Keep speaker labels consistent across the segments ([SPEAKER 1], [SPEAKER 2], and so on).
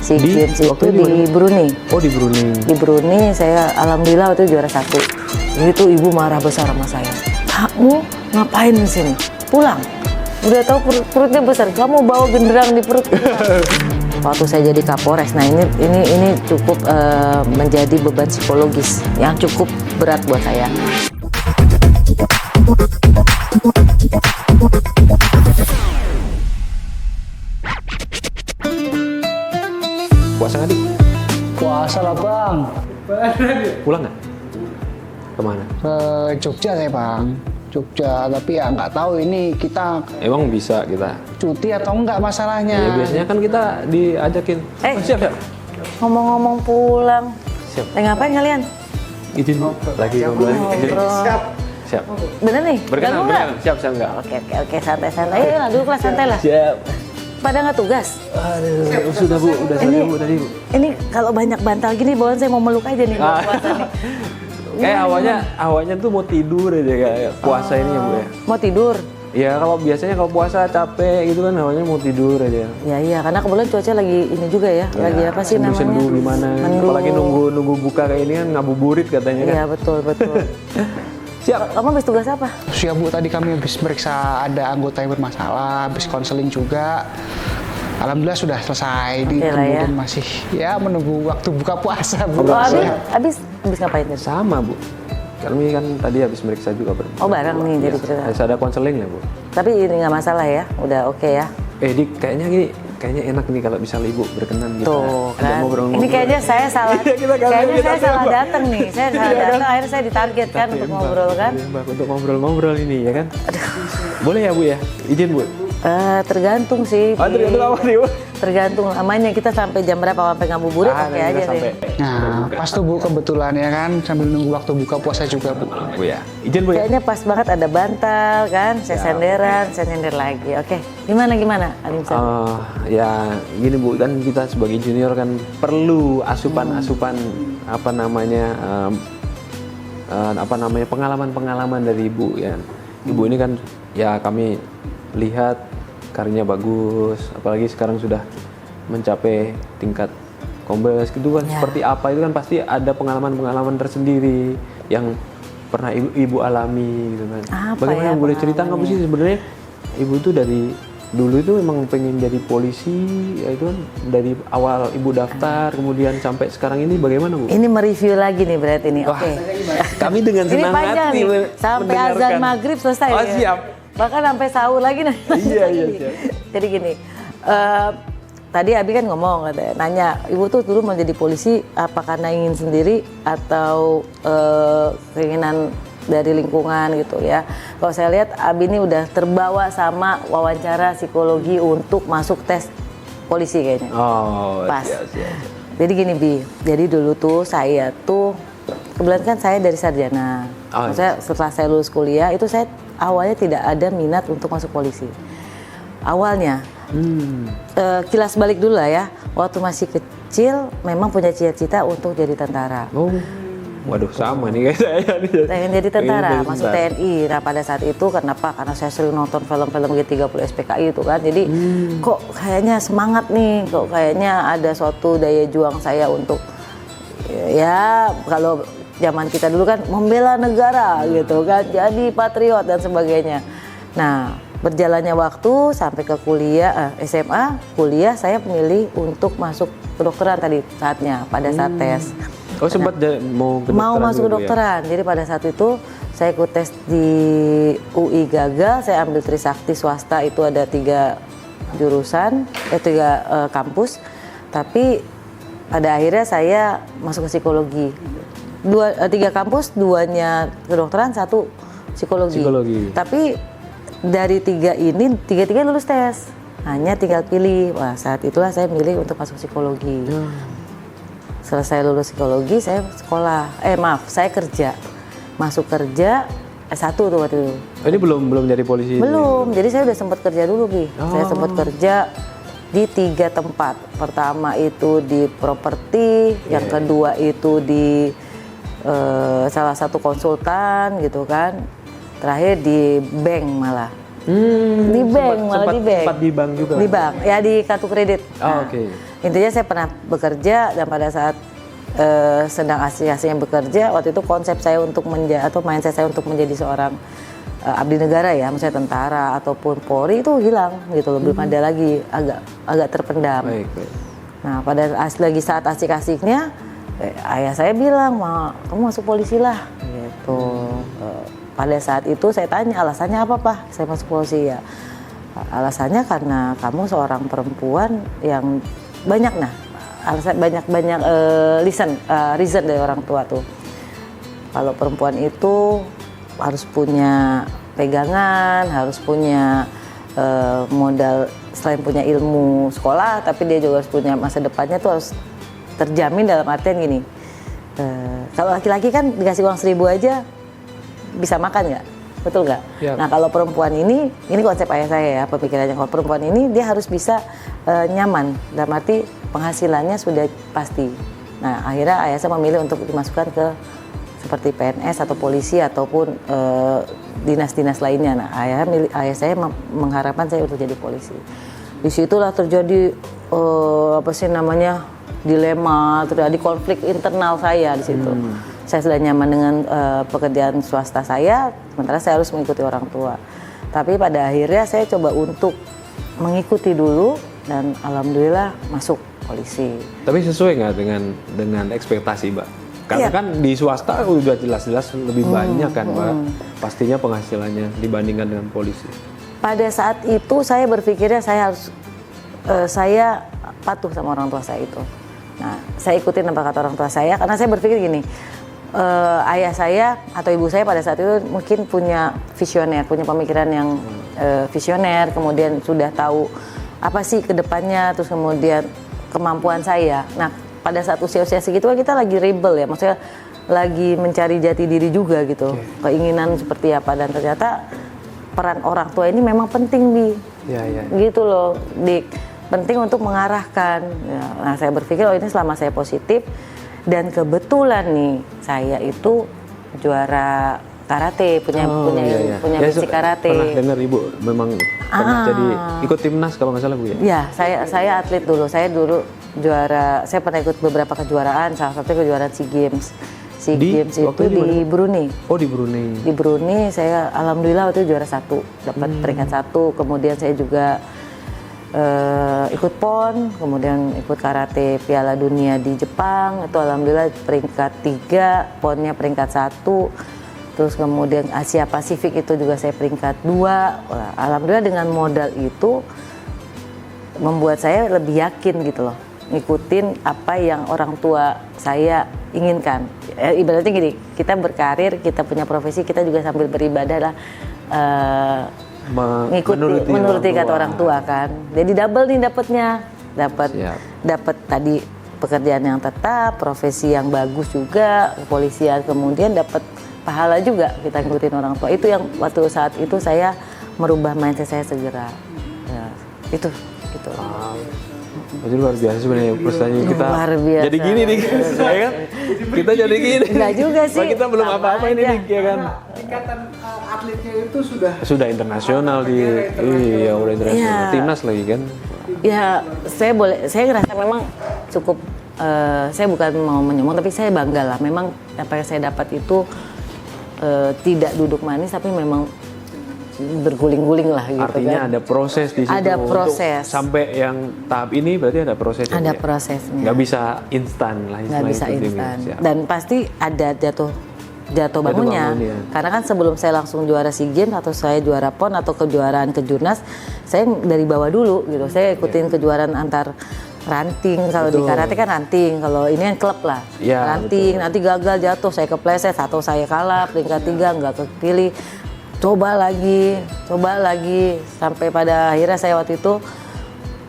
[SPEAKER 1] SEA Games itu di Brunei.
[SPEAKER 2] Oh, di Brunei.
[SPEAKER 1] Di Brunei saya alhamdulillah waktu itu juara 1. Itu ibu marah besar sama saya. Kamu ngapain di sini? Pulang. Udah tahu perutnya besar, kamu bawa genderang di perut. Waktu saya jadi Kapolres, nah ini cukup menjadi beban psikologis yang cukup berat buat saya.
[SPEAKER 2] Puasa nggak, Dik?
[SPEAKER 3] Puasa lah bang.
[SPEAKER 2] Pulang nggak? Kemana?
[SPEAKER 3] Ke Jogja saya bang. Jogja, tapi ya nggak tahu ini kita
[SPEAKER 2] Emang bisa kita?
[SPEAKER 3] cuti atau enggak masalahnya.
[SPEAKER 2] Ya biasanya kan kita diajakin. Oh, siap.
[SPEAKER 1] Ngomong-ngomong pulang,
[SPEAKER 2] Siap.
[SPEAKER 1] ngapain kalian?
[SPEAKER 2] Izin lagi ngobrol.
[SPEAKER 1] Ngobrol.
[SPEAKER 2] Siap.
[SPEAKER 1] Bener nih?
[SPEAKER 2] Berkenan,
[SPEAKER 1] Ganggu nggak?
[SPEAKER 2] berkenan. Siap, enggak.
[SPEAKER 1] Oke, santai-santai. Ayo lah, duduk lah, santai lah.
[SPEAKER 2] Siap.
[SPEAKER 1] Pada nggak tugas?
[SPEAKER 2] Aduh, sudah Bu, udah
[SPEAKER 1] Ini-
[SPEAKER 2] selesai Bu tadi Bu.
[SPEAKER 1] Ini kalau banyak bantal gini, bawaan saya mau meluk aja nih.
[SPEAKER 2] Ah.
[SPEAKER 1] Puasa nih.
[SPEAKER 2] Kayak awalnya tuh mau tidur aja kayak puasa ini ya Bu ya.
[SPEAKER 1] Mau tidur?
[SPEAKER 2] Ya kalau biasanya kalau puasa capek gitu kan awalnya mau tidur aja.
[SPEAKER 1] Ya iya, karena kebetulan cuaca lagi ini juga ya, lagi apa sih namanya?
[SPEAKER 2] Sendu gimana?
[SPEAKER 1] Mendung.
[SPEAKER 2] Apalagi nunggu buka kayak ini kan ngabuburit katanya kan.
[SPEAKER 1] Iya betul.
[SPEAKER 2] Siap.
[SPEAKER 1] Kamu habis tugas apa?
[SPEAKER 3] Siap Bu, tadi kami habis meriksa ada anggota yang bermasalah, habis konseling juga. Alhamdulillah sudah selesai.
[SPEAKER 1] Oke lah ya.
[SPEAKER 3] Kemudian masih ya menunggu waktu buka puasa Bu.
[SPEAKER 1] Oh, habis ngapain tadi?
[SPEAKER 2] Sama Bu. Kami kan tadi habis meriksa juga
[SPEAKER 1] Oh bareng nih jadi cerita.
[SPEAKER 2] Harus ada konseling ya Bu.
[SPEAKER 1] Tapi ini nggak masalah ya, udah oke ya.
[SPEAKER 2] Dik, kayaknya enak nih kalau misalnya Ibu berkenan gitu.
[SPEAKER 1] Tuh kan.
[SPEAKER 2] Ngobrol-ngobrol.
[SPEAKER 1] Ini kayaknya saya salah.
[SPEAKER 2] Iya,
[SPEAKER 1] Kayaknya saya salah
[SPEAKER 2] Mbak.
[SPEAKER 1] datang nih. Saya salah datang, akhirnya saya ditarget kan untuk ngobrol kan.
[SPEAKER 2] Mbak, untuk ngobrol-ngobrol ini ya kan. Boleh ya Bu ya? Izin Bu.
[SPEAKER 1] Tergantung sih.
[SPEAKER 2] Oh, tergantung apa nih Bu?
[SPEAKER 1] Tergantung namanya kita sampai jam berapa sampai ngabuburit oke
[SPEAKER 2] nanti
[SPEAKER 1] aja
[SPEAKER 2] kita
[SPEAKER 1] deh.
[SPEAKER 3] Nah, pas tuh Bu kebetulan ya kan sambil nunggu waktu buka puasa juga Bu.
[SPEAKER 2] Bu ya. Izin Bu ya.
[SPEAKER 1] Kayaknya pas banget ada bantal kan, saya senderan, saya nyender lagi. Oke, gimana Alimsan?
[SPEAKER 2] Ya gini Bu, kan kita sebagai junior kan perlu asupan-asupan apa namanya pengalaman-pengalaman dari Ibu ya. Ibu ini kan ya kami lihat karirnya bagus, apalagi sekarang sudah mencapai tingkat kombes gitu kan.
[SPEAKER 1] Ya.
[SPEAKER 2] Seperti apa itu kan pasti ada pengalaman-pengalaman tersendiri yang pernah ibu alami gitu kan.
[SPEAKER 1] Apa
[SPEAKER 2] Bagaimana
[SPEAKER 1] ya
[SPEAKER 2] boleh cerita nggak Bu sih sebenarnya Ibu itu dari dulu itu memang pengen jadi polisi, ya itu kan dari awal Ibu daftar kemudian sampai sekarang ini bagaimana Bu?
[SPEAKER 1] Ini mereview lagi nih berarti nih. Oke.
[SPEAKER 2] Kami dengan
[SPEAKER 1] Ini
[SPEAKER 2] senang
[SPEAKER 1] panjang
[SPEAKER 2] hati
[SPEAKER 1] nih, sampai azan
[SPEAKER 2] mendengarkan.
[SPEAKER 1] maghrib selesai.
[SPEAKER 2] Oh,
[SPEAKER 1] ya.
[SPEAKER 2] siap.
[SPEAKER 1] Bahkan sampai sahur lagi nih.
[SPEAKER 2] Iya, siap.
[SPEAKER 1] Jadi gini, tadi Abi kan ngomong, katanya, nanya, Ibu tuh dulu mau jadi polisi apa karena ingin sendiri atau keinginan dari lingkungan gitu ya. Kalau saya lihat Abi ini udah terbawa sama wawancara psikologi untuk masuk tes polisi kayaknya.
[SPEAKER 2] Oh,
[SPEAKER 1] Pas.
[SPEAKER 2] siap.
[SPEAKER 1] Jadi gini Bi, jadi dulu tuh saya tuh kebetulan kan saya dari sarjana.
[SPEAKER 2] Oh, iya.
[SPEAKER 1] Maksudnya setelah saya lulus kuliah itu saya awalnya tidak ada minat untuk masuk polisi. Awalnya kilas balik dulu lah ya. Waktu masih kecil memang punya cita-cita untuk jadi tentara.
[SPEAKER 2] Oh, waduh sama nih kayak saya nih.
[SPEAKER 1] Pengen jadi tentara,
[SPEAKER 2] Pengen jadi
[SPEAKER 1] masuk
[SPEAKER 2] tentara.
[SPEAKER 1] TNI. Nah pada saat itu kenapa? Karena saya sering nonton film-film G30 SPKI itu kan. Jadi kok kayaknya semangat nih, kok kayaknya ada suatu daya juang saya untuk ya kalau zaman kita dulu kan membela negara gitu kan, jadi patriot dan sebagainya. Nah berjalannya waktu sampai ke kuliah, SMA, kuliah saya memilih untuk masuk kedokteran tadi saatnya pada saat tes.
[SPEAKER 2] Oh sempat mau ke
[SPEAKER 1] Mau
[SPEAKER 2] kedokteran
[SPEAKER 1] masuk
[SPEAKER 2] dulu, Bu, ya?
[SPEAKER 1] kedokteran. Jadi pada saat itu saya ikut tes di UI gagal, saya ambil Trisakti swasta itu ada 3 jurusan, 3 kampus. Tapi pada akhirnya saya masuk ke psikologi. 3 kampus, 2-nya kedokteran, 1 psikologi. Tapi dari 3 ini, 3-3 lulus tes. Hanya tinggal pilih. Wah saat itulah saya milih untuk masuk psikologi. Selesai lulus psikologi, saya saya kerja. Masuk kerja, S1 tuh waktu itu.
[SPEAKER 2] Oh, ini belum jadi polisi?
[SPEAKER 1] Belum, jadi saya udah sempat kerja dulu, Bi. Saya sempat kerja di 3 tempat. Pertama itu di properti, yang kedua itu di salah satu konsultan gitu kan. Terakhir di bank malah. Di bank, malah di bank.
[SPEAKER 2] Sempat di bank juga.
[SPEAKER 1] Di bank, ya di kartu kredit.
[SPEAKER 2] Oh, oke.
[SPEAKER 1] Intinya saya pernah bekerja dan pada saat sedang asik-asiknya bekerja, waktu itu konsep saya untuk atau mindset saya untuk menjadi seorang abdi negara ya, misalnya tentara ataupun Polri itu hilang gitu loh, belum ada lagi, agak terpendam.
[SPEAKER 2] Baik.
[SPEAKER 1] Nah pada lagi saat asik-asiknya, ayah saya bilang, kamu masuk polisi lah gitu. Pada saat itu saya tanya alasannya apa Pak saya masuk polisi ya. Alasannya karena kamu seorang perempuan yang banyak alasan banyak reason dari orang tua tuh. Kalau perempuan itu harus punya pegangan, harus punya modal selain punya ilmu sekolah, tapi dia juga harus punya masa depannya tuh harus terjamin dalam artian gini. Kalau laki-laki kan dikasih uang 1.000 aja bisa makan nggak? Betul nggak?
[SPEAKER 2] Yap.
[SPEAKER 1] Nah kalau perempuan ini konsep ayah saya ya pemikirannya. Kalau perempuan ini dia harus bisa nyaman, dalam arti penghasilannya sudah pasti. Nah akhirnya ayah saya memilih untuk dimasukkan ke seperti PNS atau polisi ataupun dinas-dinas lainnya. Nah ayah saya mengharapkan saya untuk jadi polisi. Disitulah terjadi dilema, terjadi konflik internal saya di situ. Saya sudah nyaman dengan pekerjaan swasta saya, sementara saya harus mengikuti orang tua. Tapi pada akhirnya saya coba untuk mengikuti dulu dan alhamdulillah masuk polisi.
[SPEAKER 2] Tapi sesuai nggak dengan ekspektasi Mbak? Karena kan di swasta udah jelas-jelas lebih banyak kan Mbak, pastinya penghasilannya dibandingkan dengan polisi.
[SPEAKER 1] Pada saat itu saya berpikirnya saya patuh sama orang tua saya itu. Nah, saya ikutin apa kata orang tua saya karena saya berpikir gini, ayah saya atau ibu saya pada saat itu mungkin punya pemikiran yang visioner, kemudian sudah tahu apa sih kedepannya, terus kemudian kemampuan saya. Nah, pada saat usia-usia segitu kita lagi rebel ya, maksudnya lagi mencari jati diri juga gitu, keinginan seperti apa, dan ternyata peran orang tua ini memang penting gitu loh, Dik. Penting untuk mengarahkan. Nah, saya berpikir ini selama saya positif dan kebetulan nih saya itu juara karate, punya basic karate.
[SPEAKER 2] Pernah dengar Ibu memang pernah jadi ikut timnas kalau nggak salah Bu ya?
[SPEAKER 1] Ya, saya atlet dulu. Saya dulu juara, saya pernah ikut beberapa kejuaraan, salah satu kejuaraan SEA Games. SEA Games itu di Brunei.
[SPEAKER 2] Oh, di Brunei.
[SPEAKER 1] Di Brunei saya alhamdulillah waktu itu juara 1, dapat peringkat 1. Kemudian saya juga ikut PON, kemudian ikut karate Piala Dunia di Jepang, itu alhamdulillah peringkat 3, PON-nya peringkat 1. Terus kemudian Asia Pasifik itu juga saya peringkat 2. Alhamdulillah dengan modal itu membuat saya lebih yakin gitu loh, ngikutin apa yang orang tua saya inginkan. Ibaratnya gini, kita berkarir, kita punya profesi, kita juga sambil beribadah lah, menuruti kata orang tua kan. Jadi double nih dapatnya, dapat tadi pekerjaan yang tetap, profesi yang bagus juga, kepolisian, kemudian dapat pahala juga kita ngikutin orang tua. Itu yang waktu saat itu saya merubah mindset saya segera. Ya, itu gitu.
[SPEAKER 2] Itu luar biasa sebenarnya perusahaannya kita.
[SPEAKER 1] Luar biasa.
[SPEAKER 2] Jadi gini nih, ya kan? Kita jadi gini.
[SPEAKER 1] Enggak juga sih.
[SPEAKER 2] Kita belum apa-apa ini nih, ya kan?
[SPEAKER 3] Tingkatan atletnya itu
[SPEAKER 2] sudah internasional iya udah internasional.
[SPEAKER 1] Ya.
[SPEAKER 2] Timnas lagi kan.
[SPEAKER 1] Ya, saya ngerasa memang cukup saya bukan mau menyombong tapi saya bangga lah. Memang apa yang saya dapat itu tidak duduk manis tapi memang berguling-guling lah gitu.
[SPEAKER 2] Artinya
[SPEAKER 1] kan.
[SPEAKER 2] ada proses di situ.
[SPEAKER 1] Ada proses.
[SPEAKER 2] Untuk sampai yang tahap ini berarti ada prosesnya.
[SPEAKER 1] Ada
[SPEAKER 2] ya?
[SPEAKER 1] prosesnya.
[SPEAKER 2] Nggak bisa instan lah.
[SPEAKER 1] Nggak bisa instan. Dan pasti ada jatuh bangunnya. Karena kan sebelum saya langsung juara SEA Games atau saya juara PON atau kejuaraan kejurnas, saya dari bawah dulu gitu. Saya ikutin kejuaraan antar ranting. Kalau di karate kan ranting, kalau ini kan klub lah.
[SPEAKER 2] Ya,
[SPEAKER 1] ranting, nanti gagal jatuh, saya kepleset atau saya kalah peringkat 3 nggak kepilih. Coba lagi sampai pada akhirnya saya waktu itu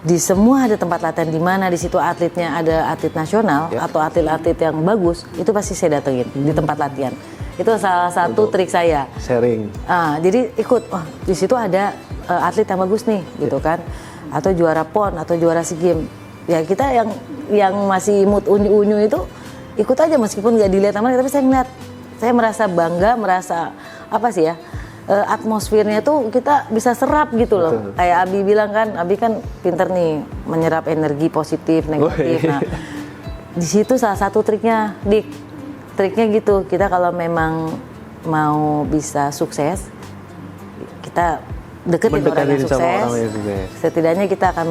[SPEAKER 1] di semua ada tempat latihan di mana di situ atletnya ada atlet nasional atau atlet-atlet yang bagus, itu pasti saya datengin di tempat latihan. Itu salah satu trik saya.
[SPEAKER 2] Sharing.
[SPEAKER 1] Jadi ikut, di situ ada atlet yang bagus nih gitu kan, atau juara PON atau juara SEA Games. Ya kita yang masih imut unyu-unyu itu ikut aja meskipun nggak dilihat sama, tapi saya ngeliat, saya merasa bangga, merasa apa sih ya? atmosfernya tuh kita bisa serap gitu loh.
[SPEAKER 2] Betul.
[SPEAKER 1] Kayak Abi bilang kan, Abi kan pinter nih menyerap energi positif, negatif. Nah, di situ salah satu triknya, Dik. Triknya gitu, kita kalau memang mau bisa sukses, kita deketin orang yang
[SPEAKER 2] Mendekatin sama
[SPEAKER 1] sukses.
[SPEAKER 2] orang yang sukses.
[SPEAKER 1] Setidaknya kita akan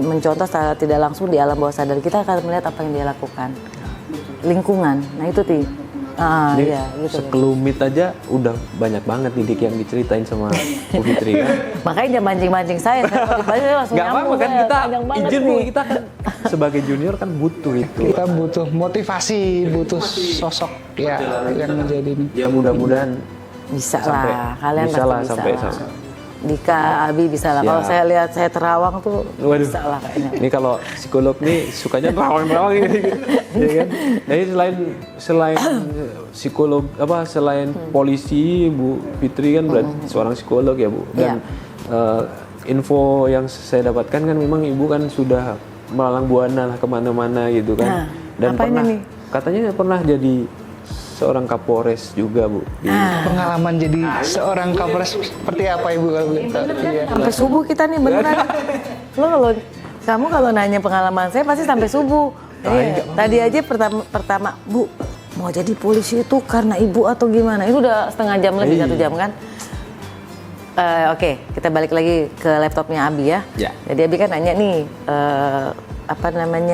[SPEAKER 1] mencontoh secara tidak langsung di alam bawah sadar kita akan melihat apa yang dia lakukan. Lingkungan, nah itu
[SPEAKER 2] Ini
[SPEAKER 1] iya, gitu.
[SPEAKER 2] sekelumit aja udah banyak banget nih Dik yang diceritain sama Bu Fitri kan.
[SPEAKER 1] Makanya jangan mancing-mancing saya kalau dipancing langsung
[SPEAKER 2] Nggak apa-apa
[SPEAKER 1] nyambung
[SPEAKER 2] kan
[SPEAKER 1] saya.
[SPEAKER 2] kita
[SPEAKER 1] Panjang banget
[SPEAKER 2] izin Bu,
[SPEAKER 1] nih.
[SPEAKER 2] kita kan sebagai junior kan butuh itu.
[SPEAKER 3] Kita butuh motivasi, butuh sosok ya yang menjadi ini.
[SPEAKER 2] Ya mudah-mudahan
[SPEAKER 1] Bisa
[SPEAKER 2] sampai-
[SPEAKER 1] lah, kalian
[SPEAKER 2] bisa
[SPEAKER 1] pasti
[SPEAKER 2] lah
[SPEAKER 1] bisa
[SPEAKER 2] sampai
[SPEAKER 1] lah.
[SPEAKER 2] sama.
[SPEAKER 1] Dika, Abi bisa lah. Kalau
[SPEAKER 2] Siap.
[SPEAKER 1] saya lihat saya terawang tuh
[SPEAKER 2] Waduh.
[SPEAKER 1] bisa lah kayaknya.
[SPEAKER 2] Ini kalau psikolog nih sukanya terawang-terawang ini, ya kan? Jadi selain psikolog selain polisi, Bu Fitri kan berarti seorang psikolog ya Bu. Dan info yang saya dapatkan kan memang Ibu kan sudah melalang buana lah kemana-mana gitu kan.
[SPEAKER 1] Nah,
[SPEAKER 2] Dan
[SPEAKER 1] apanya
[SPEAKER 2] pernah
[SPEAKER 1] nih?
[SPEAKER 2] katanya pernah jadi seorang Kapolres juga Bu.
[SPEAKER 3] Pengalaman jadi seorang Kapolres seperti apa Ibu kalau boleh tahu? Iya.
[SPEAKER 1] Sampai subuh kita nih beneran. Kamu kalau nanya pengalaman saya pasti sampai subuh. Iya. Tadi aja pertama Bu mau jadi polisi itu karena ibu atau gimana? Itu udah setengah jam lebih 1 jam kan? Oke, kita balik lagi ke laptopnya Abi ya.
[SPEAKER 2] Ya.
[SPEAKER 1] Jadi Abi kan nanya nih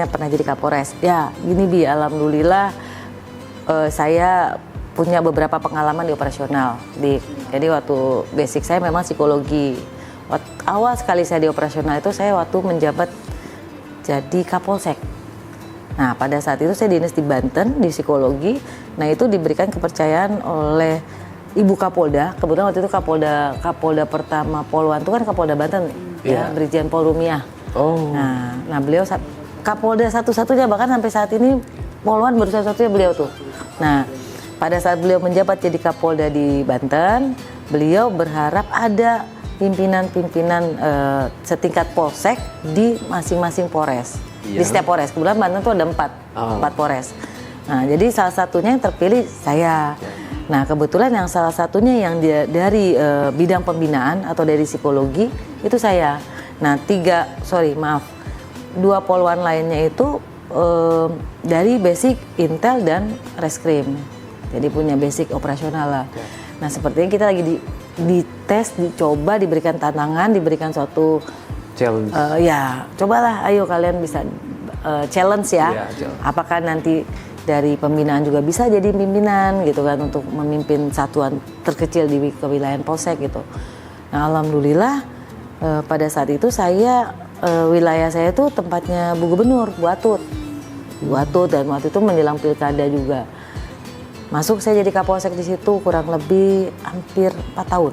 [SPEAKER 1] pernah jadi Kapolres? Ya, gini Bi, alhamdulillah saya punya beberapa pengalaman di operasional. Jadi waktu basic saya memang psikologi. Awal sekali saya di operasional itu saya waktu menjabat jadi Kapolsek. Nah pada saat itu saya dinas di Banten di psikologi. Nah itu diberikan kepercayaan oleh Ibu Kapolda. Kebetulan waktu itu Kapolda pertama Poluan itu kan Kapolda Banten ya, Brigjen Pol Rumiah.
[SPEAKER 2] Oh.
[SPEAKER 1] Nah beliau Kapolda satu-satunya bahkan sampai saat ini Poluan baru satu-satunya beliau tuh. Nah, pada saat beliau menjabat jadi Kapolda di Banten, beliau berharap ada pimpinan-pimpinan setingkat polsek di masing-masing Polres. Di setiap Polres. Kebetulan Banten tuh ada 4 Polres. Nah, jadi salah satunya yang terpilih saya. Nah, kebetulan yang salah satunya yang dari bidang pembinaan atau dari psikologi itu saya. Nah, 2 poluan lainnya itu dari basic intel dan reskrim, jadi punya basic operasional lah. Nah sepertinya kita lagi dites, dicoba, diberikan tantangan, diberikan suatu
[SPEAKER 2] Challenge.
[SPEAKER 1] ya cobalah, ayo kalian bisa challenge ya.
[SPEAKER 2] Iya, challenge.
[SPEAKER 1] Apakah nanti dari pembinaan juga bisa jadi pimpinan gitu kan untuk memimpin satuan terkecil di kewilayahan polsek gitu. Nah alhamdulillah pada saat itu saya wilayah saya itu tempatnya Bu Gubernur, Bu Atut, dan waktu itu menjelang pilkada juga. Masuk saya jadi Kapolsek di situ kurang lebih hampir 4 tahun.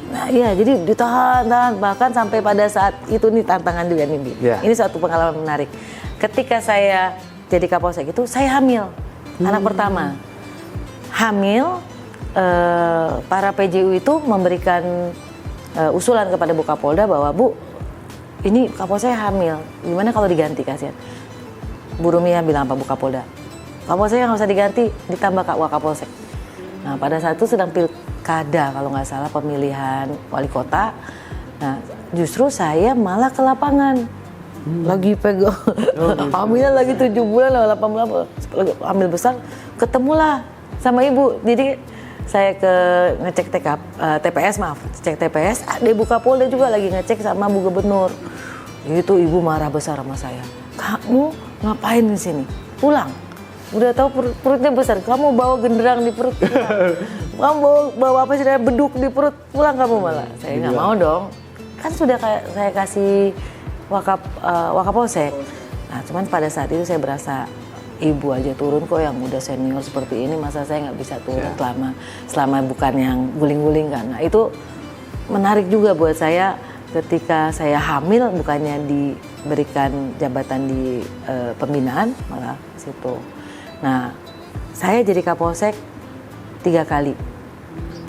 [SPEAKER 1] Nah iya, jadi ditahan bahkan sampai pada saat itu nih tantangan juga nih.
[SPEAKER 2] Yeah.
[SPEAKER 1] Ini suatu pengalaman menarik. Ketika saya jadi Kapolsek itu saya hamil, anak pertama. Hamil, para PJU itu memberikan usulan kepada Bu Kapolda bahwa Bu, ini Kapolsek hamil, gimana kalau diganti kasihan? Bu Rumiah bilang apa Bu Kapolda? Kapolsek nggak usah diganti, ditambah Kak Wakapolsek. Nah pada saat itu sedang pilkada kalau nggak salah pemilihan wali kota. Nah justru saya malah ke lapangan, lagi pegang, hamilnya lagi 7 bulan lah, 8 bulan, hamil besar, ketemulah sama ibu. Jadi saya ngecek TPS, cek TPS, ada Ibu Kapolda juga lagi ngecek sama Bu Gubernur. Itu ibu marah besar sama saya. Kamu ngapain di sini? Pulang. Udah tahu perutnya besar, kamu bawa genderang di perut. Kamu bawa apa sih, beduk di perut, pulang kamu malah. Saya nggak mau dong. Kan sudah saya kasih Wakapolsek. Nah, cuman pada saat itu saya berasa ibu aja turun kok, yang udah senior seperti ini masa saya nggak bisa turun selama bukan yang guling-guling kan. Nah, itu menarik juga buat saya ketika saya hamil, bukannya diberikan jabatan di pembinaan, malah situ. Nah, saya jadi Kapolsek 3 kali.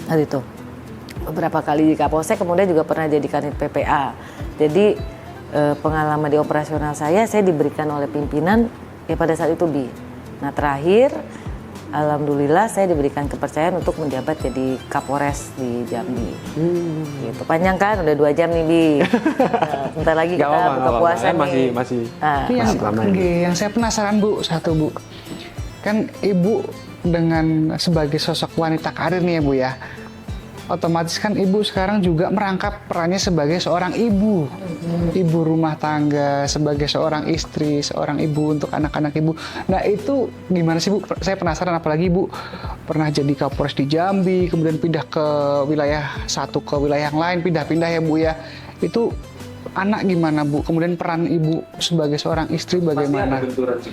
[SPEAKER 1] Nah, itu beberapa kali di Kapolsek, kemudian juga pernah jadi Kanit PPA. Jadi pengalaman di operasional saya diberikan oleh pimpinan ya pada saat itu Bi. Nah terakhir alhamdulillah saya diberikan kepercayaan untuk menjabat jadi Kapolres di Jambi. Gitu. Panjang kan, udah 2 jam nih Bi. Bentar lagi
[SPEAKER 2] Nggak
[SPEAKER 1] kita
[SPEAKER 2] apa-apa,
[SPEAKER 1] buka
[SPEAKER 2] nggak
[SPEAKER 1] puasa
[SPEAKER 2] apa-apa.
[SPEAKER 1] nih.
[SPEAKER 2] Masih
[SPEAKER 3] Tapi yang,
[SPEAKER 2] lama ini.
[SPEAKER 3] yang saya penasaran Bu, satu Bu, kan Ibu dengan sebagai sosok wanita karir nih ya Bu ya, otomatis kan Ibu sekarang juga merangkap perannya sebagai seorang ibu, ibu rumah tangga, sebagai seorang istri, seorang ibu untuk anak-anak Ibu. Nah itu gimana sih Bu? Saya penasaran, apalagi Ibu pernah jadi Kapolres di Jambi, kemudian pindah ke wilayah satu ke wilayah yang lain, pindah-pindah ya Bu ya. Itu anak gimana Bu? Kemudian peran Ibu sebagai seorang istri bagaimana?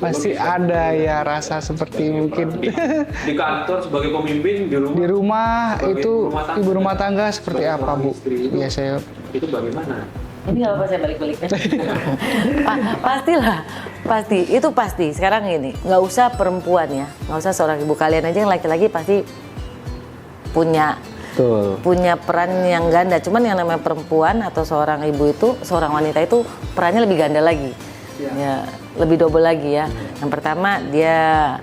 [SPEAKER 3] Pasti ada ya rasa seperti mungkin
[SPEAKER 2] di kantor sebagai pemimpin, di rumah
[SPEAKER 3] di rumah
[SPEAKER 2] sebagai
[SPEAKER 3] itu
[SPEAKER 2] rumah tangga,
[SPEAKER 3] ibu rumah tangga seperti
[SPEAKER 2] sebagai
[SPEAKER 3] apa
[SPEAKER 2] seorang
[SPEAKER 3] Bu?
[SPEAKER 2] istri
[SPEAKER 3] Iya saya
[SPEAKER 2] itu bagaimana?
[SPEAKER 1] Ini nggak apa saya balik-baliknya. Pastilah, pasti. Itu pasti. Sekarang ini nggak usah perempuan ya, nggak usah seorang ibu, kalian aja yang laki-laki pasti punya
[SPEAKER 2] Betul.
[SPEAKER 1] peran yang ganda. Cuman yang namanya perempuan atau seorang ibu itu, seorang wanita itu perannya lebih ganda lagi, ya lebih double lagi ya. Yang pertama dia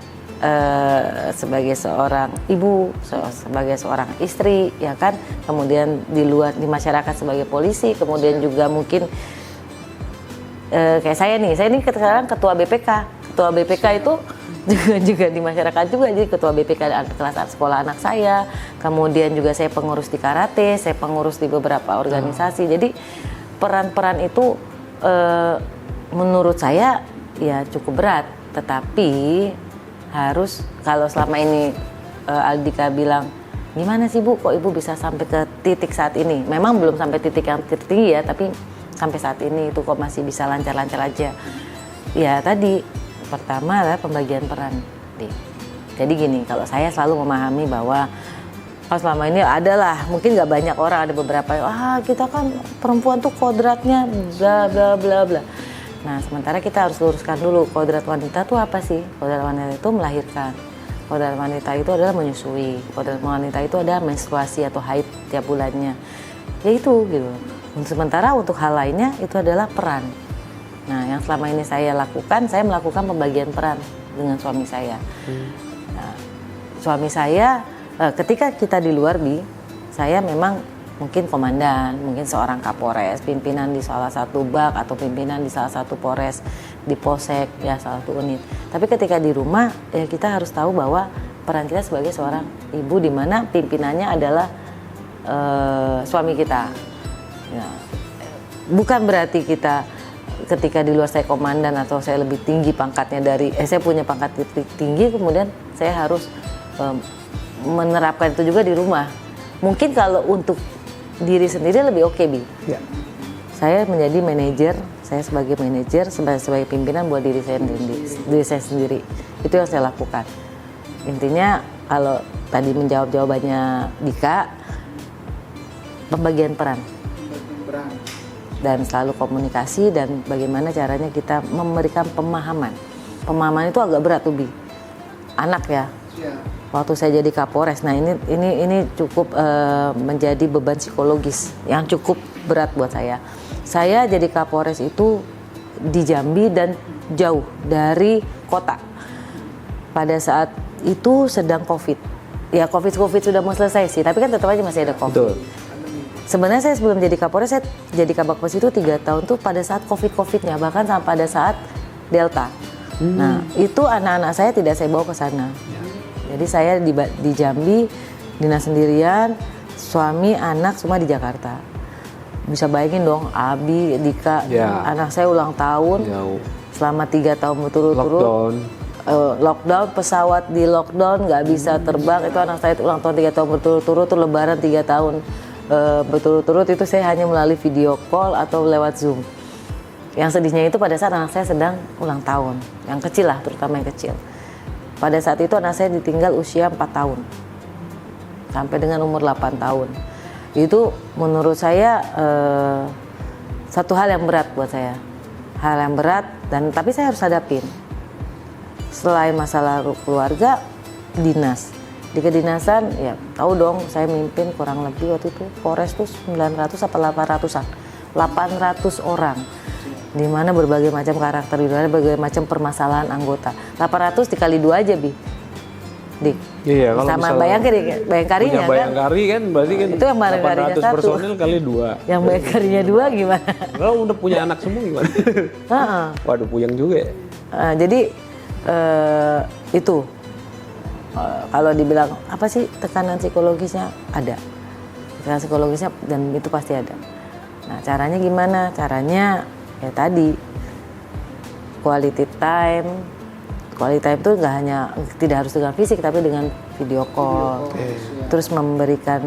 [SPEAKER 1] sebagai seorang ibu, sebagai seorang istri, ya kan. Kemudian di luar di masyarakat sebagai polisi, kemudian juga mungkin kayak saya nih sekarang ketua BPK. Ketua BPK itu juga di masyarakat juga, jadi ketua BPK kelas sekolah anak saya, kemudian juga saya pengurus di karate, saya pengurus di beberapa organisasi. Jadi peran-peran itu menurut saya ya cukup berat, tetapi harus, kalau selama ini Aldika bilang gimana sih Bu kok Ibu bisa sampai ke titik saat ini, memang belum sampai titik yang tertinggi ya, tapi sampai saat ini itu kok masih bisa lancar-lancar aja. Ya tadi pertama adalah pembagian peran. Jadi gini, kalau saya selalu memahami bahwa selama ini adalah mungkin nggak banyak orang, ada beberapa kita kan perempuan tuh kodratnya bla bla bla bla. Nah sementara kita harus luruskan dulu, kodrat wanita tuh apa sih? Kodrat wanita itu melahirkan, kodrat wanita itu adalah menyusui, kodrat wanita itu ada menstruasi atau haid tiap bulannya. Ya itu gitu. Sementara untuk hal lainnya itu adalah peran. Nah, yang selama ini saya lakukan, saya melakukan pembagian peran dengan suami saya. Nah, suami saya, ketika kita di luar saya memang mungkin komandan, mungkin seorang Kapolres, pimpinan di salah satu bak atau pimpinan di salah satu Polres, di Polsek, ya salah satu unit. Tapi ketika di rumah, ya kita harus tahu bahwa peran kita sebagai seorang ibu, di mana pimpinannya adalah suami kita. Ya, bukan berarti kita ketika di luar saya komandan atau saya lebih tinggi pangkatnya dari saya punya pangkat tinggi, kemudian saya harus menerapkan itu juga di rumah. Mungkin kalau untuk diri sendiri lebih oke Bi.
[SPEAKER 3] ya.
[SPEAKER 1] Saya menjadi manajer, saya sebagai manajer, sebagai pimpinan buat diri saya sendiri. Itu yang saya lakukan. Intinya kalau tadi menjawab jawabannya Dika, pembagian peran. Dan selalu komunikasi dan bagaimana caranya kita memberikan pemahaman. Pemahaman itu agak berat tuh Bi. Anak ya. Waktu saya jadi Kapolres, nah ini cukup menjadi beban psikologis yang cukup berat buat saya. Saya jadi Kapolres itu di Jambi dan jauh dari kota. Pada saat itu sedang COVID. Ya COVID sudah mau selesai sih, tapi kan tetap aja masih ada COVID.
[SPEAKER 2] Betul.
[SPEAKER 1] Sebenarnya saya sebelum jadi Kapolres, saya jadi Kabakpes itu 3 tahun tuh pada saat COVID-nya, bahkan sampai pada saat Delta. Nah, itu anak-anak saya tidak saya bawa ke sana. Jadi saya di Jambi, dinas sendirian, suami, anak semua di Jakarta. Bisa bayangin dong, Abi, Dika, anak saya ulang tahun, selama 3 tahun berturut-turut. Lockdown, pesawat di lockdown, nggak bisa terbang. Itu anak saya itu ulang tahun 3 tahun berturut-turut, tuh lebaran 3 tahun. Berturut-turut itu saya hanya melalui video call atau lewat Zoom. Yang sedihnya itu pada saat anak saya sedang ulang tahun, yang kecil lah, terutama yang kecil. Pada saat itu anak saya ditinggal usia 4 tahun sampai dengan umur 8 tahun. Itu menurut saya satu hal yang berat buat saya, hal yang berat, dan tapi saya harus hadapin. Selain masalah keluarga, dinas. Di kedinasan, ya tahu dong, saya mimpin kurang lebih waktu itu Polres tuh 900 atau 800-an. 800 orang. Di mana berbagai macam karakter, di mana berbagai macam permasalahan anggota. 800 dikali 2 aja, Bi. Dik.
[SPEAKER 2] Iya, kalau
[SPEAKER 1] Sama
[SPEAKER 2] misalnya
[SPEAKER 1] Bayangkarinya
[SPEAKER 2] punya
[SPEAKER 1] kan.
[SPEAKER 2] Bayangkari kan berarti kan
[SPEAKER 1] Itu yang Bayangkarinya
[SPEAKER 2] 800
[SPEAKER 1] satu.
[SPEAKER 2] personil kali 2.
[SPEAKER 1] Yang Bayangkarinya 2 gimana?
[SPEAKER 2] Kalau udah punya anak semua gimana?
[SPEAKER 1] Heeh.
[SPEAKER 2] Waduh, puyeng juga ya.
[SPEAKER 1] Jadi itu kalau dibilang apa sih tekanan psikologisnya ada, tekanan psikologisnya dan itu pasti ada. Nah caranya gimana? Caranya ya tadi quality time. Quality time itu nggak hanya tidak harus dengan fisik tapi dengan video call. Terus memberikan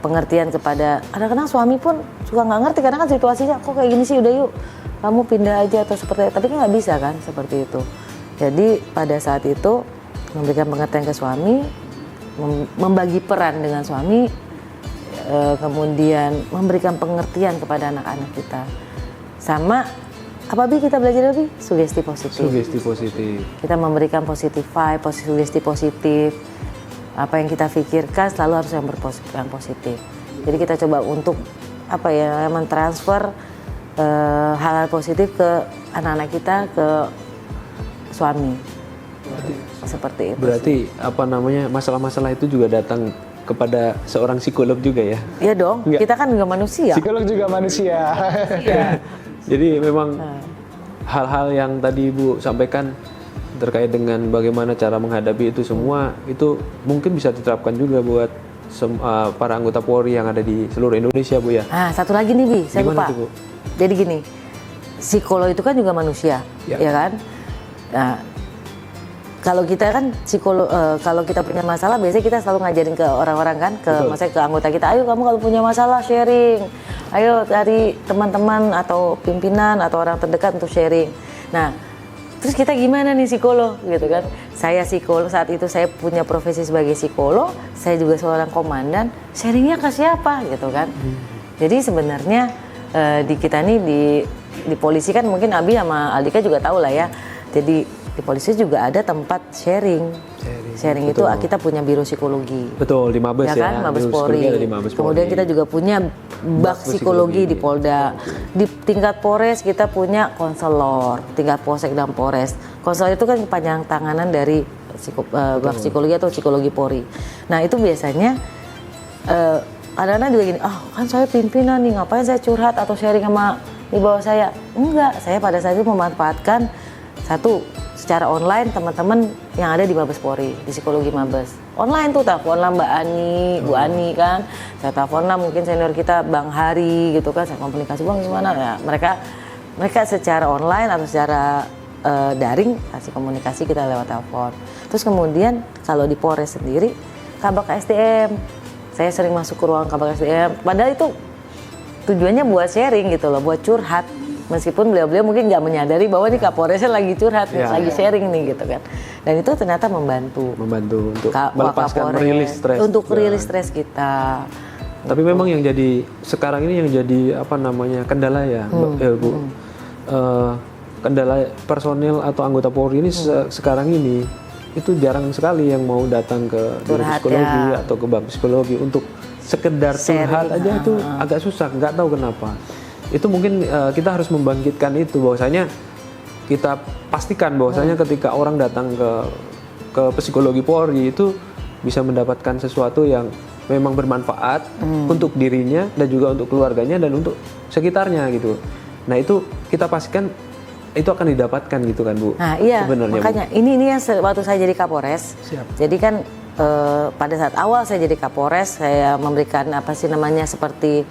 [SPEAKER 1] pengertian kepada kadang-kadang suami pun suka nggak ngerti karena kan situasinya kok kayak gini sih, udah yuk kamu pindah aja atau seperti itu. Tapi kan nggak bisa kan seperti itu. Jadi pada saat itu memberikan pengertian ke suami, membagi peran dengan suami, kemudian memberikan pengertian kepada anak-anak kita. Sama apa Bi kita belajar lebih? Sugesti positif.
[SPEAKER 2] Sugesti positif.
[SPEAKER 1] Kita memberikan positif vibe, sugesti positif. Apa yang kita pikirkan selalu harus yang positif. Jadi kita coba untuk apa ya, mentransfer hal-hal positif ke anak-anak kita, ke suami. Seperti itu.
[SPEAKER 2] Berarti apa namanya, masalah-masalah itu juga datang kepada seorang psikolog juga ya?
[SPEAKER 1] Iya dong,
[SPEAKER 2] Enggak.
[SPEAKER 1] kita kan juga manusia.
[SPEAKER 3] Psikolog juga manusia.
[SPEAKER 2] Jadi memang hal-hal yang tadi Ibu sampaikan terkait dengan bagaimana cara menghadapi itu semua, itu mungkin bisa diterapkan juga buat para anggota Polri yang ada di seluruh Indonesia, Bu ya.
[SPEAKER 1] Nah, satu lagi nih Bi, saya
[SPEAKER 2] Gimana
[SPEAKER 1] lupa.
[SPEAKER 2] tuh, Bu?
[SPEAKER 1] Jadi gini, psikolog itu kan juga manusia,
[SPEAKER 2] Ya.
[SPEAKER 1] ya kan? Nah, kalau kita kan kalau kita punya masalah biasanya kita selalu ngajarin ke orang-orang kan, maksudnya ke anggota kita, ayo kamu kalau punya masalah sharing, ayo cari teman-teman atau pimpinan atau orang terdekat untuk sharing. Nah, terus kita gimana nih psikolog gitu kan? Saya psikolog, saat itu saya punya profesi sebagai psikolog, saya juga seorang komandan, sharingnya ke siapa gitu kan? Jadi sebenarnya di kita nih di polisi kan mungkin Abi sama Aldika juga tahu lah ya. Jadi di polisi juga ada tempat sharing. Sharing itu kita punya biro psikologi.
[SPEAKER 2] Betul, di Mabes
[SPEAKER 1] Ya kan, Mabes
[SPEAKER 2] Biro
[SPEAKER 1] Polri.
[SPEAKER 2] psikologi ada di Mabes
[SPEAKER 1] Kemudian
[SPEAKER 2] Polri.
[SPEAKER 1] kita juga punya bak psikologi di Polda. Di tingkat Polres kita punya konselor, tingkat Polsek dan Polres. Konselor itu kan panjang tanganan dari bak psikologi atau psikologi Polri. Nah itu biasanya kadang-kadang juga gini, kan saya pimpinan nih, ngapain saya curhat atau sharing sama di bawah saya? Enggak, saya pada saat itu memanfaatkan satu, secara online teman-teman yang ada di Mabes Polri, di psikologi Mabes. Online tuh teleponlah Mbak Ani, Bu Ani kan. Saya teleponlah mungkin senior kita Bang Hari gitu kan, saya komunikasi Bang gimana ya. Mereka secara online atau secara daring kasih komunikasi kita lewat telepon. Terus kemudian kalau di Polres sendiri, Kabak SDM. Saya sering masuk ke ruang Kabak SDM. Padahal itu tujuannya buat sharing gitu loh, buat curhat. Meskipun beliau-beliau mungkin nggak menyadari bahwa nih Kapolresnya lagi curhat, lagi sharing nih gitu kan. Dan itu ternyata membantu
[SPEAKER 2] untuk melepaskan, merilis stres.
[SPEAKER 1] Untuk rilis stres kita.
[SPEAKER 2] Tapi memang yang jadi sekarang ini yang jadi apa namanya kendala ya, Bu. Kendala personil atau anggota Polri ini sekarang ini itu jarang sekali yang mau datang ke psikologi atau ke bab psikologi untuk sekedar curhat aja itu agak susah, nggak tahu kenapa. Itu mungkin kita harus membangkitkan itu, bahwasanya kita pastikan bahwasanya ketika orang datang ke psikologi Polri itu bisa mendapatkan sesuatu yang memang bermanfaat untuk dirinya dan juga untuk keluarganya dan untuk sekitarnya gitu. Nah itu kita pastikan itu akan didapatkan gitu kan Bu.
[SPEAKER 1] Nah iya,
[SPEAKER 2] sebenarnya,
[SPEAKER 1] makanya Bu. Ini yang waktu saya jadi Kapolres. Jadi kan pada saat awal saya jadi Kapolres, saya memberikan apa sih namanya seperti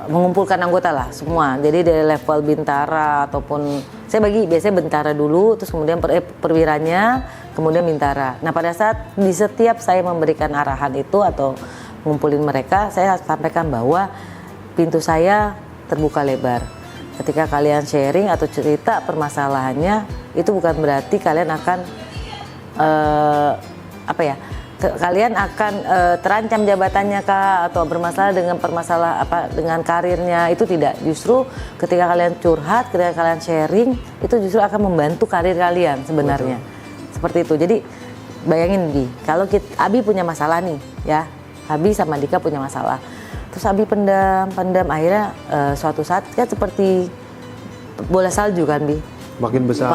[SPEAKER 1] mengumpulkan anggota lah semua. Jadi dari level bintara ataupun saya bagi biasanya bintara dulu, terus kemudian perwiranya, kemudian bintara. Nah pada saat di setiap saya memberikan arahan itu atau ngumpulin mereka, saya sampaikan bahwa pintu saya terbuka lebar. Ketika kalian sharing atau cerita permasalahannya, itu bukan berarti kalian akan kalian akan terancam jabatannya kah atau bermasalah dengan dengan karirnya, itu tidak. Justru ketika kalian curhat, ketika kalian sharing, itu justru akan membantu karir kalian sebenarnya. Seperti itu. Jadi bayangin Bi, kalau Abi punya masalah nih ya, Abi sama Dika punya masalah. Terus Abi pendam, akhirnya suatu saat kan seperti bola salju kan Bi.
[SPEAKER 2] makin besar.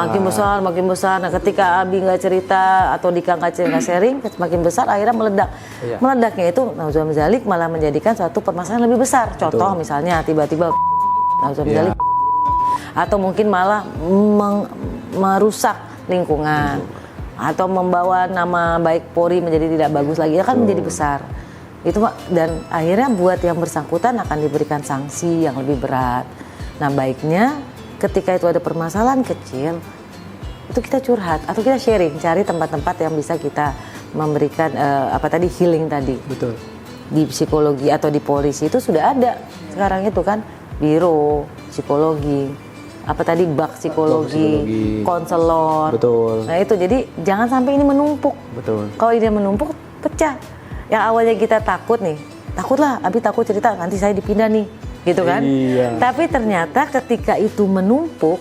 [SPEAKER 1] Makin besar. Nah, ketika Abi nggak cerita atau Dika nggak sharing, semakin besar akhirnya meledak.
[SPEAKER 2] Iya.
[SPEAKER 1] Meledaknya itu nauzubillah zalik malah menjadikan suatu permasalahan lebih besar. Contoh misalnya tiba-tiba nauzubillah zalik, atau mungkin malah merusak lingkungan atau membawa nama baik Polri menjadi tidak bagus lagi, ya kan menjadi besar. Itu dan akhirnya buat yang bersangkutan akan diberikan sanksi yang lebih berat. Nah, baiknya ketika itu ada permasalahan kecil, itu kita curhat atau kita sharing, cari tempat-tempat yang bisa kita memberikan healing tadi.
[SPEAKER 2] Betul.
[SPEAKER 1] Di psikologi atau di polisi itu sudah ada sekarang itu kan, biro psikologi, bak psikologi, konselor.
[SPEAKER 2] Betul.
[SPEAKER 1] Nah itu, jadi jangan sampai ini menumpuk.
[SPEAKER 2] Betul.
[SPEAKER 1] Kalau ini menumpuk, pecah. Yang awalnya kita takut nih, takutlah Abi takut cerita nanti saya dipindah nih, gitu kan?
[SPEAKER 2] Iya.
[SPEAKER 1] Tapi ternyata ketika itu menumpuk,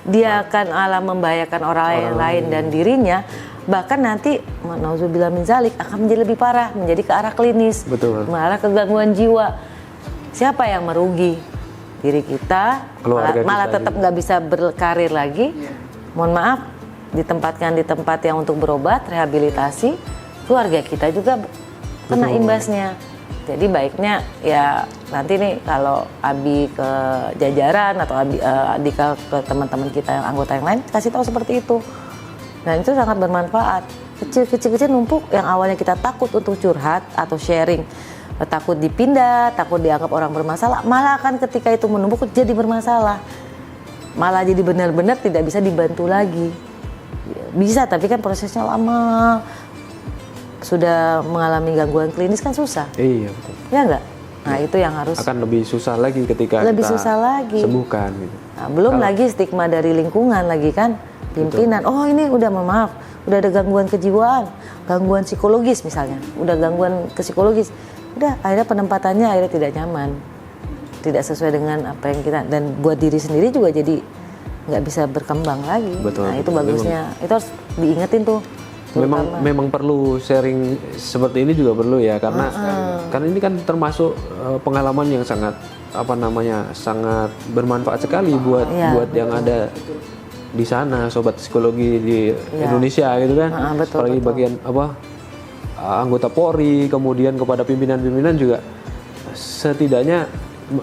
[SPEAKER 1] dia akan membahayakan orang lain dan dirinya, bahkan nanti nauzubillah min zalik akan menjadi lebih parah, menjadi ke arah klinis,
[SPEAKER 2] Betul.
[SPEAKER 1] mengarah ke gangguan jiwa. Siapa yang merugi? Diri kita, malah tetap nggak bisa berkarir lagi. Mohon maaf, ditempatkan di tempat yang untuk berobat, rehabilitasi, keluarga kita juga kena imbasnya. Jadi baiknya ya nanti nih kalau Abi ke jajaran atau Dika ke teman-teman kita yang anggota yang lain, kasih tahu seperti itu. Dan itu sangat bermanfaat. Kecil-kecil numpuk yang awalnya kita takut untuk curhat atau sharing, takut dipindah, takut dianggap orang bermasalah, malah akan ketika itu menumpuk jadi bermasalah. Malah jadi benar-benar tidak bisa dibantu lagi. Bisa, tapi kan prosesnya lama. Sudah mengalami gangguan klinis kan susah.
[SPEAKER 2] Iya, betul.
[SPEAKER 1] Ya enggak? Nah, itu yang harus
[SPEAKER 2] akan lebih susah lagi ketika
[SPEAKER 1] lebih
[SPEAKER 2] kita
[SPEAKER 1] susah lagi
[SPEAKER 2] sembuhkan gitu.
[SPEAKER 1] Nah, belum lagi stigma dari lingkungan lagi kan, pimpinan. Betul. Oh, ini udah udah ada gangguan kejiwaan, gangguan psikologis misalnya. Udah gangguan ke psikologis. Udah akhirnya penempatannya akhirnya tidak nyaman. Tidak sesuai dengan apa yang kita, dan buat diri sendiri juga jadi nggak bisa berkembang lagi.
[SPEAKER 2] Betul,
[SPEAKER 1] nah, itu bagusnya. Itu harus diingetin tuh.
[SPEAKER 2] Memang perlu sharing seperti ini juga perlu ya, karena ini kan termasuk pengalaman yang sangat sangat bermanfaat sekali buat yang ada di sana, sobat psikologi di Indonesia gitu kan. Apalagi bagian anggota Polri, kemudian kepada pimpinan-pimpinan juga setidaknya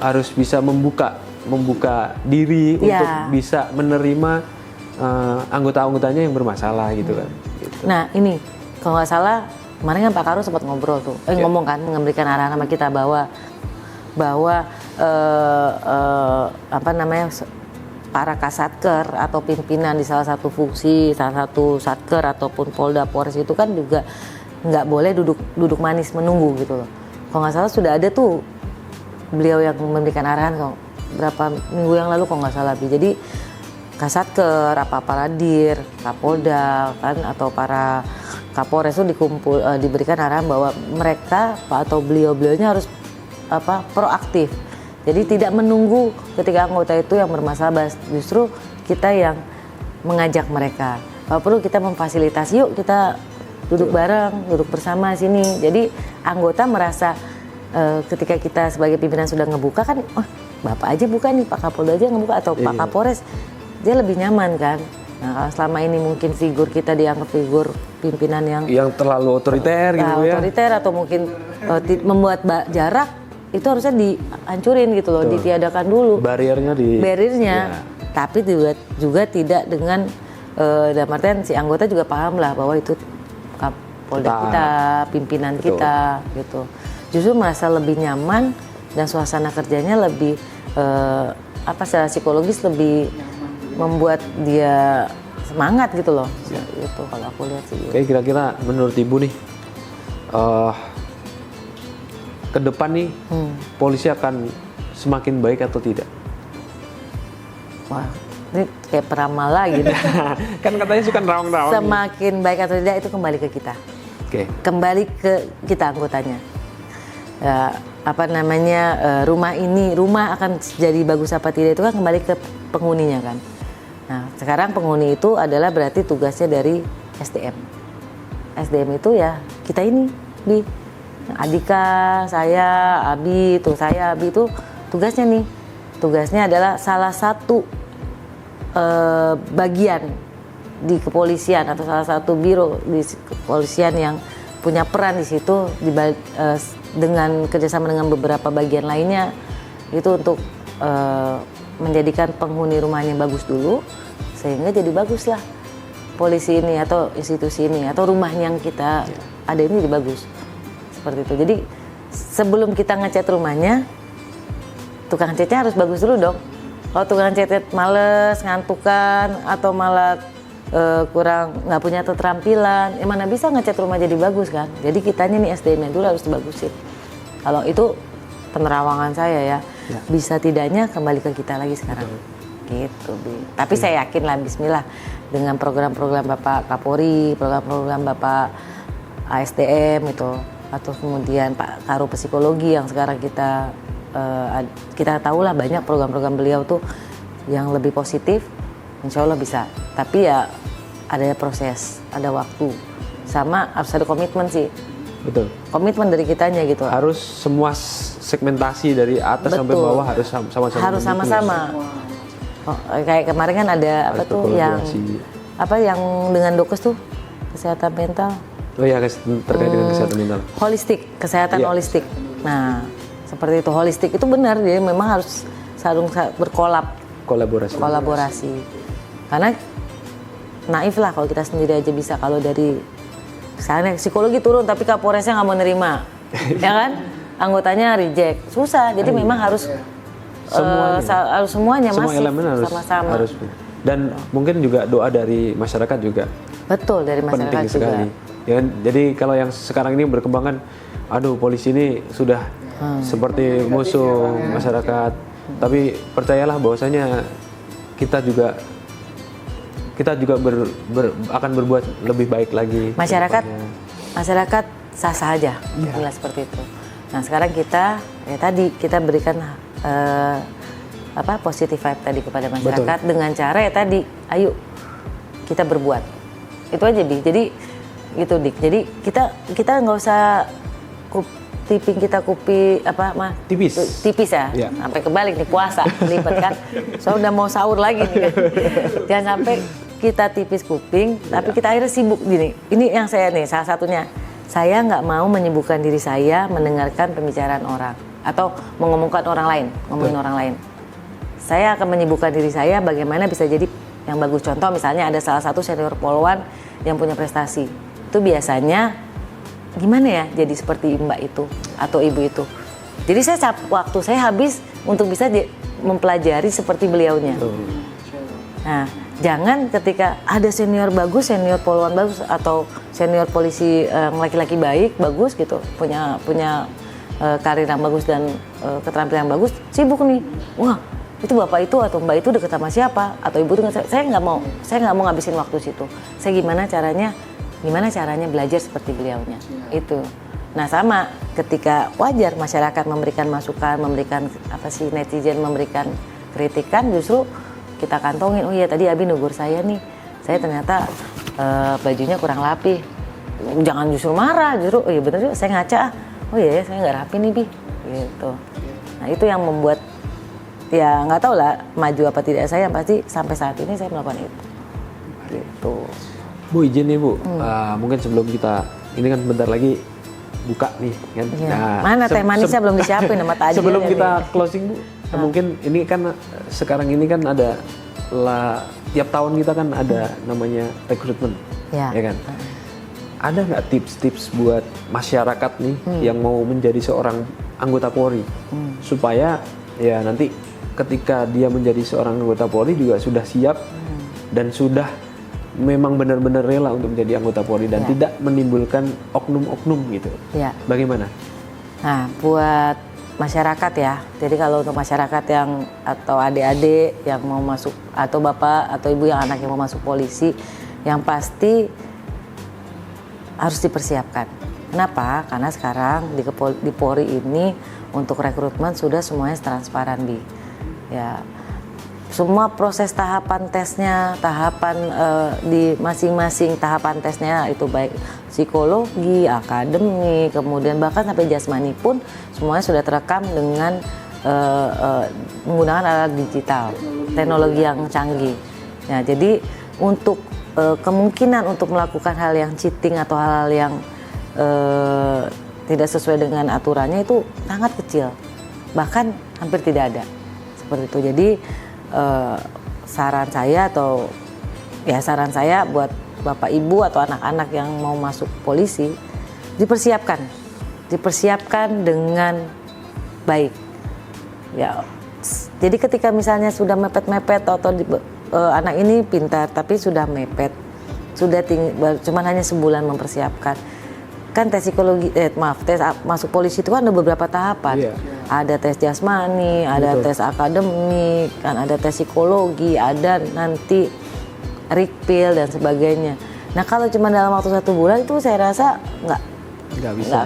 [SPEAKER 2] harus bisa membuka diri untuk bisa menerima anggota-anggotanya yang bermasalah gitu kan.
[SPEAKER 1] Nah ini kalau nggak salah kemarin kan Pak Karu sempat ngobrol tuh, ngomong kan, memberikan arahan sama kita bahwa para kasatker atau pimpinan di salah satu fungsi, salah satu satker ataupun Polda Polres itu kan juga nggak boleh duduk manis menunggu gitu loh. Kalau nggak salah sudah ada tuh beliau yang memberikan arahan kok berapa minggu yang lalu kalau nggak salah. Jadi kasatker, Paradir, Kapolda kan atau para Kapolres itu diberikan arahan bahwa mereka atau beliau-beliaunya harus proaktif. Jadi tidak menunggu ketika anggota itu yang bermasalah, justru kita yang mengajak mereka. Kalau perlu kita memfasilitasi, yuk kita duduk bareng, duduk bersama sini. Jadi anggota merasa ketika kita sebagai pimpinan sudah ngebuka kan, oh Bapak aja buka nih, Pak Kapolda aja ngebuka atau Pak Kapolres, dia lebih nyaman kan. Nah kalau selama ini mungkin figur kita dianggap figur pimpinan yang
[SPEAKER 2] terlalu otoriter gitu ya.
[SPEAKER 1] Otoriter atau mungkin membuat jarak, itu harusnya dihancurin gitu loh, ditiadakan dulu. Bariernya. Tapi juga tidak dengan dalam artian si anggota juga paham lah bahwa itu Kapolda kita, pimpinan kita gitu. Justru merasa lebih nyaman dan suasana kerjanya lebih secara psikologis lebih membuat dia semangat gitu loh. Itu kalau aku lihat sih.
[SPEAKER 2] Oke, kira-kira menurut Ibu nih ke depan nih polisi akan semakin baik atau tidak?
[SPEAKER 1] Wah, ini kayak peramal gitu.
[SPEAKER 2] Kan katanya suka nerawang-nerawang.
[SPEAKER 1] Semakin baik atau tidak itu kembali ke kita. Kembali ke kita anggotanya. Rumah akan jadi bagus apa tidak itu kan kembali ke penghuninya kan. Nah sekarang penghuni itu adalah berarti tugasnya dari SDM. SDM itu ya kita ini di Adika, saya, Abi itu tugasnya nih. Tugasnya adalah salah satu bagian di kepolisian atau salah satu biro di kepolisian yang punya peran di situ dengan kerjasama dengan beberapa bagian lainnya itu untuk menjadikan penghuni rumahnya bagus dulu sehingga jadi baguslah polisi ini atau institusi ini atau rumah yang kita ada ini jadi bagus seperti itu. Jadi sebelum kita ngecat rumahnya tukang catnya harus bagus dulu dong. Kalau tukang catnya males, ngantukan atau malah kurang nggak punya keterampilan, ya mana bisa ngecat rumah jadi bagus kan? Jadi kitanya nih SDM-nya dulu harus dibagusin. Kalau itu penerawangan saya ya, bisa tidaknya kembali ke kita lagi sekarang. Gitu, Bi. Tapi saya yakin lah, Bismillah, dengan program-program Bapak Kapolri, program-program Bapak ASDM itu, atau kemudian Pak Karo Psikologi yang sekarang kita tahulah banyak program-program beliau tuh yang lebih positif, insya Allah bisa. Tapi ya ada proses, ada waktu, sama harus ada komitmen sih.
[SPEAKER 2] Betul.
[SPEAKER 1] Komitmen dari kitanya gitu.
[SPEAKER 2] Harus semua segmentasi dari atas sampai bawah harus sama-sama.
[SPEAKER 1] Harus sama-sama. Oh, kayak kemarin kan ada apa tuh yang yang dengan dokes tuh kesehatan mental.
[SPEAKER 2] Oh ya, terkait dengan kesehatan mental.
[SPEAKER 1] Holistik, kesehatan holistik. Nah, seperti itu holistik itu benar, dia memang harus saling kolaborasi. Karena naif lah kalau kita sendiri aja bisa, kalau dari misalnya psikologi turun tapi Kapolresnya nggak mau nerima, ya kan? Anggotanya reject, susah. Jadi memang harus semuanya
[SPEAKER 2] semua
[SPEAKER 1] masif,
[SPEAKER 2] elemen
[SPEAKER 1] sama-sama.
[SPEAKER 2] Harus. Dan mungkin juga doa dari masyarakat juga.
[SPEAKER 1] Betul, dari masyarakat
[SPEAKER 2] penting
[SPEAKER 1] juga.
[SPEAKER 2] Sekali. Ya kan? Jadi kalau yang sekarang ini berkembang kan, aduh polisi ini sudah seperti musuh masyarakat. Tapi percayalah bahwasanya kita juga akan berbuat lebih baik lagi.
[SPEAKER 1] Masyarakat sah-sah aja, bila seperti itu. Nah sekarang kita berikan positive vibe tadi kepada masyarakat. Betul. Dengan cara ya tadi, ayo kita berbuat. Itu aja Dik. Jadi gitu Dik. Jadi kita nggak usah tipis ya. Sampai kebalik nih puasa lipat kan. So udah mau sahur lagi nih kan. Jangan sampai kita tipis kuping tapi kita akhirnya sibuk gini. Ini yang saya nih salah satunya. Saya nggak mau menyibukkan diri saya mendengarkan pembicaraan orang atau ngomongin orang lain. Saya akan menyibukkan diri saya bagaimana bisa jadi yang bagus. Contoh misalnya ada salah satu senior polwan yang punya prestasi. Itu biasanya gimana ya jadi seperti mbak itu atau ibu itu. Jadi waktu saya habis untuk bisa mempelajari seperti beliaunya. Nah, jangan ketika ada senior bagus, senior polwan bagus atau senior polisi laki-laki baik bagus gitu, punya karir yang bagus dan keterampilan yang bagus, sibuk nih. Wah, itu bapak itu atau mbak itu deket sama siapa atau ibu itu saya nggak mau ngabisin waktu situ. Saya gimana caranya belajar seperti beliaunya. Itu. Nah, sama ketika wajar masyarakat memberikan masukan, netizen memberikan kritikan, justru kita kantongin, oh iya tadi Abi negur saya nih, saya ternyata bajunya kurang rapi. Jangan justru marah, justru oh iya bener juga saya ngaca oh iya saya nggak rapi nih Bi, gitu. Nah itu yang membuat ya nggak tahu lah maju apa tidak saya, pasti sampai saat ini saya melakukan itu. Gitu.
[SPEAKER 2] Bu izin nih Bu, mungkin sebelum kita ini kan bentar lagi buka nih kan.
[SPEAKER 1] Iya. Nah, mana teh manisnya belum disiapin sama takjilnya.
[SPEAKER 2] Sebelum kita closing Bu, mungkin ini kan sekarang ini kan ada tiap tahun kita kan ada namanya rekrutmen, ya kan. Ada nggak tips-tips buat masyarakat nih yang mau menjadi seorang anggota Polri supaya ya nanti ketika dia menjadi seorang anggota Polri juga sudah siap dan sudah memang benar-benar rela untuk menjadi anggota Polri dan tidak menimbulkan oknum-oknum gitu. Ya. Bagaimana?
[SPEAKER 1] Nah, buat masyarakat ya. Jadi kalau untuk masyarakat yang atau adik-adik yang mau masuk atau bapak atau ibu yang anaknya mau masuk polisi, yang pasti harus dipersiapkan. Kenapa? Karena sekarang di Polri ini untuk rekrutmen sudah semuanya transparan Bi. Ya. Semua proses tahapan tesnya, di masing-masing tahapan tesnya itu baik psikologi, akademik, kemudian bahkan sampai jasmani pun semuanya sudah terekam dengan menggunakan alat digital, teknologi yang canggih. Ya, jadi untuk kemungkinan untuk melakukan hal yang cheating atau hal-hal yang tidak sesuai dengan aturannya itu sangat kecil, bahkan hampir tidak ada seperti itu. Jadi saran saya buat bapak ibu atau anak-anak yang mau masuk polisi, dipersiapkan dengan baik. Ya, jadi ketika misalnya sudah mepet-mepet atau anak ini pintar tapi sudah mepet, cuman hanya sebulan mempersiapkan. Kan tes psikologi, tes masuk polisi itu kan ada beberapa tahapan.
[SPEAKER 2] Iya.
[SPEAKER 1] Ada tes jasmani, ada
[SPEAKER 2] Betul.
[SPEAKER 1] tes akademik, kan ada tes psikologi, ada nanti rikpil dan sebagainya. Nah kalau cuma dalam waktu 1 bulan itu saya rasa nggak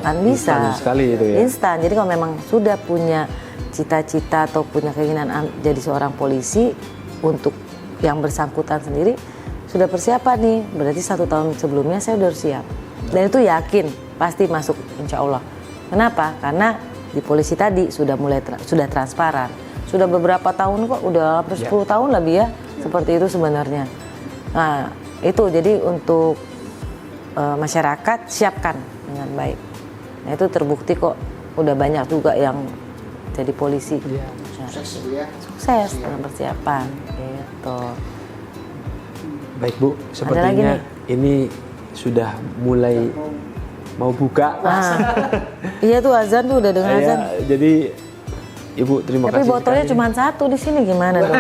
[SPEAKER 1] akan bisa.
[SPEAKER 2] Instan sekali itu ya.
[SPEAKER 1] Instan. Jadi kalau memang sudah punya cita-cita atau punya keinginan jadi seorang polisi, untuk yang bersangkutan sendiri sudah persiapan nih, berarti 1 tahun sebelumnya saya udah siap. Dan itu yakin pasti masuk, insya Allah. Kenapa? Karena di polisi tadi sudah sudah transparan, sudah beberapa tahun kok, udah hampir 10 tahun lebih ya, seperti itu sebenarnya. Nah itu jadi untuk masyarakat siapkan dengan baik. Nah itu terbukti kok, udah banyak juga yang jadi polisi. Nah, sukses dengan persiapan gitu.
[SPEAKER 2] Baik Bu, sepertinya ini sudah mulai mau buka.
[SPEAKER 1] Iya tuh azan tuh, udah dengar azan.
[SPEAKER 2] Jadi Ibu terima
[SPEAKER 1] Tapi
[SPEAKER 2] kasih.
[SPEAKER 1] botolnya cuma 1 di sini, gimana dong?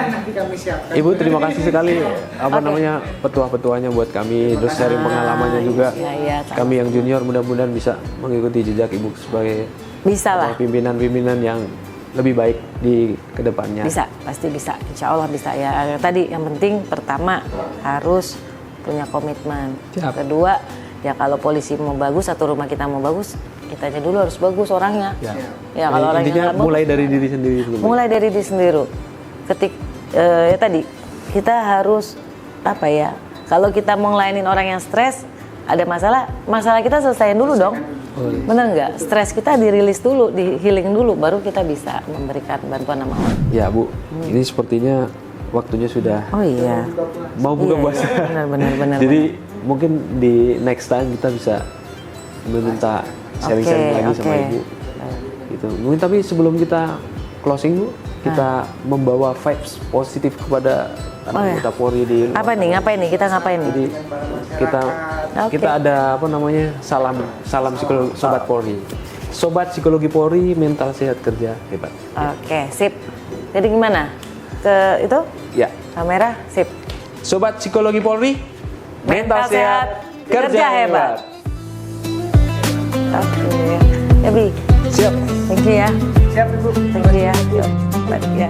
[SPEAKER 2] Ibu terima kasih sekali namanya petua-petuanya buat kami, terus sharing pengalamannya juga.
[SPEAKER 1] Iya,
[SPEAKER 2] Kami yang junior mudah-mudahan bisa mengikuti jejak Ibu sebagai
[SPEAKER 1] bisa lah.
[SPEAKER 2] pimpinan-pimpinan yang lebih baik di kedepannya.
[SPEAKER 1] Bisa, pasti bisa. Insya Allah bisa ya. Tadi yang penting pertama harus punya komitmen.
[SPEAKER 2] Siap.
[SPEAKER 1] Kedua, ya kalau polisi mau bagus atau rumah kita mau bagus, kitanya dulu harus bagus orangnya. Ya kalau orangnya
[SPEAKER 2] Intinya
[SPEAKER 1] nggak bagus,
[SPEAKER 2] mulai dari diri sendiri dulu.
[SPEAKER 1] mulai dari diri sendiri. Ya tadi kita harus apa ya? Kalau kita mau ngelainin orang yang stres, ada masalah kita selesaiin dulu dong. Bener nggak? Stres kita dirilis dulu, di healing dulu, baru kita bisa memberikan bantuan sama orang.
[SPEAKER 2] Ya Bu, ini sepertinya waktunya sudah
[SPEAKER 1] Oh iya.
[SPEAKER 2] mau buka puasa.
[SPEAKER 1] Benar.
[SPEAKER 2] Jadi mungkin di next time kita bisa meminta sharing-sharing lagi sama Ibu. Gitu. Mungkin tapi sebelum kita closing Bu, kita membawa vibes positif kepada anggota Polri di luar.
[SPEAKER 1] Apa nih? Ngapain nih? Kita ngapain nih?
[SPEAKER 2] Jadi kita ada salam psikologi sobat Polri. Sobat psikologi Polri, mental sehat kerja hebat.
[SPEAKER 1] Oke, sip. Jadi gimana? Ke itu?
[SPEAKER 2] Ya.
[SPEAKER 1] Kamera, sip.
[SPEAKER 2] Sobat psikologi Polri, mental sehat kerja hebat.
[SPEAKER 1] Oke. Ya, Bi.
[SPEAKER 2] Siap.
[SPEAKER 1] Thank you ya.
[SPEAKER 3] Siap Ibu.
[SPEAKER 1] Thank you ya. Yuk. Ya.